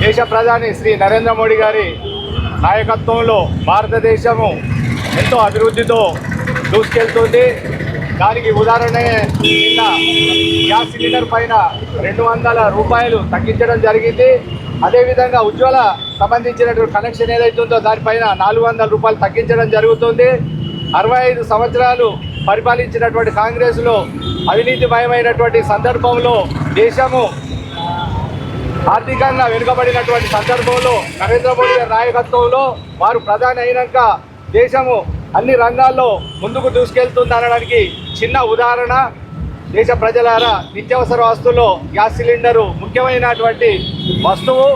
దేశ ప్రధాని శ్రీ నరేంద్ర మోడీ గారి నాయకత్వంలో భారతదేశము ఎంతో అభివృద్ధితో దూసుకెళ్తుంది. దానికి ఉదాహరణే నిన్న గ్యాస్ సిలిండర్ పైన 200 రూపాయలు తగ్గించడం జరిగింది. అదేవిధంగా ఉజ్వల సంబంధించినటువంటి కనెక్షన్ ఏదైతుందో దానిపైన 400 రూపాయలు తగ్గించడం జరుగుతుంది. 65 సంవత్సరాలు పరిపాలించినటువంటి కాంగ్రెస్లో అవినీతిమయమైనటువంటి సందర్భంలో దేశము ఆర్థికంగా వెనుకబడినటువంటి సందర్భంలో నరేంద్ర మోడీ గారి నాయకత్వంలో వారు ప్రధాని అయినాక దేశము అన్ని రంగాల్లో ముందుకు దూసుకెళ్తుందనడానికి చిన్న ఉదాహరణ. దేశ ప్రజలారా, నిత్యావసర వస్తువుల్లో గ్యాస్ సిలిండరు ముఖ్యమైనటువంటి వస్తువు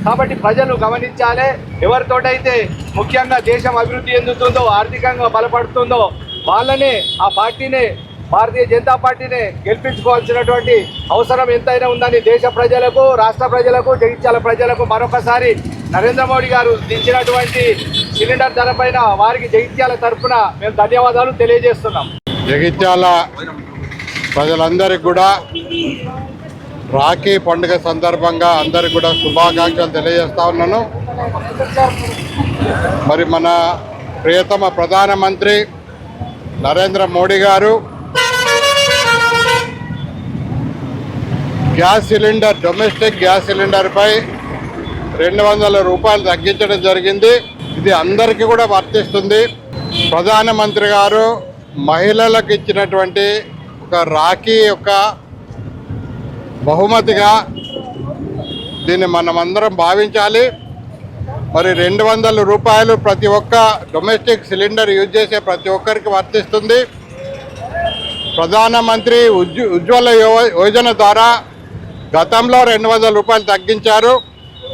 కాబట్టి ప్రజలు గమనించాలి. ఎవరితోటైతే ముఖ్యంగా దేశం అభివృద్ధి చెందుతుందో, ఆర్థికంగా బలపడుతుందో వాళ్ళనే, ఆ పార్టీనే, భారతీయ జనతా పార్టీని గెలిపించుకోవాల్సినటువంటి అవసరం ఎంతైనా ఉందని దేశ ప్రజలకు, రాష్ట్ర ప్రజలకు, జగిత్యాల ప్రజలకు మరొకసారి నరేంద్ర మోడీ గారు దించినటువంటి సిలిండర్ ధర పైన వారికి జగిత్యాల తరఫున మేము ధన్యవాదాలు తెలియజేస్తున్నాం. జగిత్యాల ప్రజలందరికీ కూడా రాఖీ పండుగ సందర్భంగా అందరికి కూడా శుభాకాంక్షలు తెలియజేస్తా ఉన్నాను. మరి మన ప్రియతమ ప్రధానమంత్రి నరేంద్ర మోడీ గారు గ్యాస్ సిలిండర్, డొమెస్టిక్ గ్యాస్ సిలిండర్పై 200 రూపాయలు తగ్గించడం జరిగింది. ఇది అందరికీ కూడా వర్తిస్తుంది. ప్రధానమంత్రి గారు మహిళలకు ఇచ్చినటువంటి ఒక రాఖీ యొక్క బహుమతిగా దీన్ని మనమందరం భావించాలి. మరి 200 రూపాయలు ప్రతి ఒక్క డొమెస్టిక్ సిలిండర్ యూజ్ చేసే ప్రతి ఒక్కరికి వర్తిస్తుంది. ప్రధానమంత్రి ఉజ్వల యోజన ద్వారా గతంలో 200 రూపాయలు తగ్గించారు.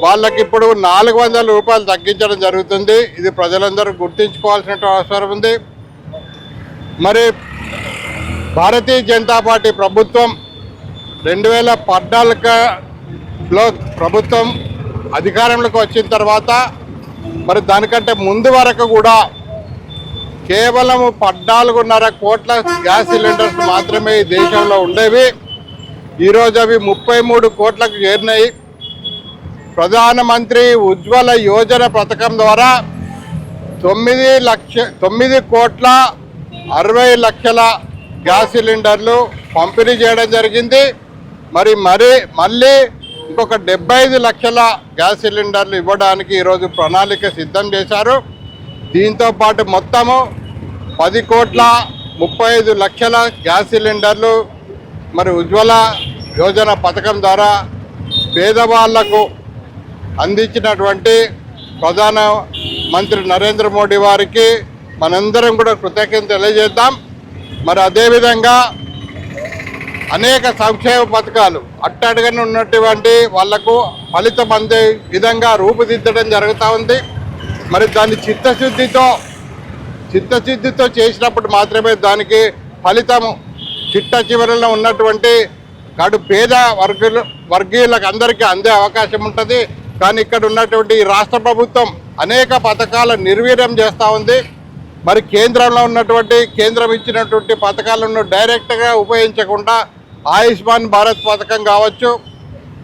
వాళ్ళకి ఇప్పుడు 400 రూపాయలు తగ్గించడం జరుగుతుంది. ఇది ప్రజలందరూ గుర్తించుకోవాల్సిన అవసరం ఉంది. మరి భారతీయ జనతా పార్టీ ప్రభుత్వం 2014లో ప్రభుత్వం అధికారంలోకి వచ్చిన తర్వాత మరి దానికంటే ముందు వరకు కూడా కేవలం 14.5 కోట్ల గ్యాస్ సిలిండర్స్ మాత్రమే ఈ దేశంలో ఉండేవి. ఈరోజు అవి 33 కోట్లకు చేరినాయి. ప్రధానమంత్రి ఉజ్వల యోజన పథకం ద్వారా 9,60,00,000 గ్యాస్ సిలిండర్లు పంపిణీ చేయడం జరిగింది. మళ్ళీ ఇంకొక 75 లక్షల గ్యాస్ సిలిండర్లు ఇవ్వడానికి ఈరోజు ప్రణాళిక సిద్ధం చేశారు. దీంతో పాటు మొత్తము 10,35,00,000 గ్యాస్ సిలిండర్లు మరి ఉజ్వల యోజన పథకం ద్వారా పేదవాళ్లకు అందించినటువంటి ప్రధానమంత్రి నరేంద్ర మోడీ వారికి మనందరం కూడా కృతజ్ఞత తెలియజేద్దాం. మరి అదేవిధంగా అనేక సంక్షేమ పథకాలు అట్టడుగని ఉన్నటువంటి వాళ్లకు ఫలితం అందే విధంగా రూపుదిద్దడం జరుగుతూ ఉంది. మరి దాన్ని చిత్తశుద్ధితో చేసినప్పుడు మాత్రమే దానికి ఫలితం చిట్ట చివరిలో ఉన్నటువంటి కడు పేద వర్గీయులకు అందరికీ అందే అవకాశం ఉంటుంది. కానీ ఇక్కడ ఉన్నటువంటి రాష్ట్ర ప్రభుత్వం అనేక పథకాల నిర్వీర్యం చేస్తూ ఉంది. మరి కేంద్రం ఇచ్చినటువంటి పథకాలను డైరెక్ట్గా ఉపయోగించకుండా ఆయుష్మాన్ భారత్ పథకం కావచ్చు,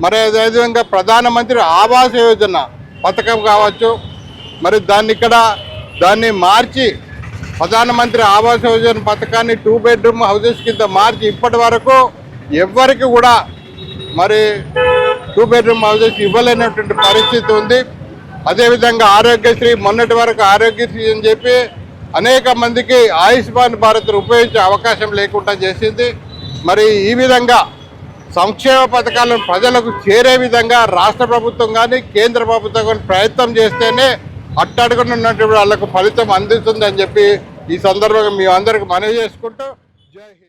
మరి అదేవిధంగా ప్రధానమంత్రి ఆవాస్ యోజన పథకం కావచ్చు, మరి దాన్ని మార్చి ప్రధానమంత్రి ఆవాస్ యోజన పథకాన్ని 2 బెడ్రూమ్ హౌసెస్ కింద మార్చి ఇప్పటి వరకు ఎవ్వరికి కూడా మరి 2 బెడ్రూమ్ హౌసెస్ ఇవ్వలేనటువంటి పరిస్థితి ఉంది. అదేవిధంగా ఆరోగ్యశ్రీ, మొన్నటి వరకు ఆరోగ్యశ్రీ అని చెప్పి అనేక మందికి ఆయుష్మాన్ భారత్ ఉపయోగించే అవకాశం లేకుండా చేసింది. మరి ఈ విధంగా సంక్షేమ పథకాలను ప్రజలకు చేరే విధంగా రాష్ట్ర ప్రభుత్వం కానీ కేంద్ర ప్రభుత్వం కానీ ప్రయత్నం చేస్తేనే అట్టడుగున ఉన్నటువంటి వాళ్ళకు ఫలితం అందిస్తుందని చెప్పి ఈ సందర్భంగా మీ అందరికి మనవి చేసుకుంటూ జై హింద్.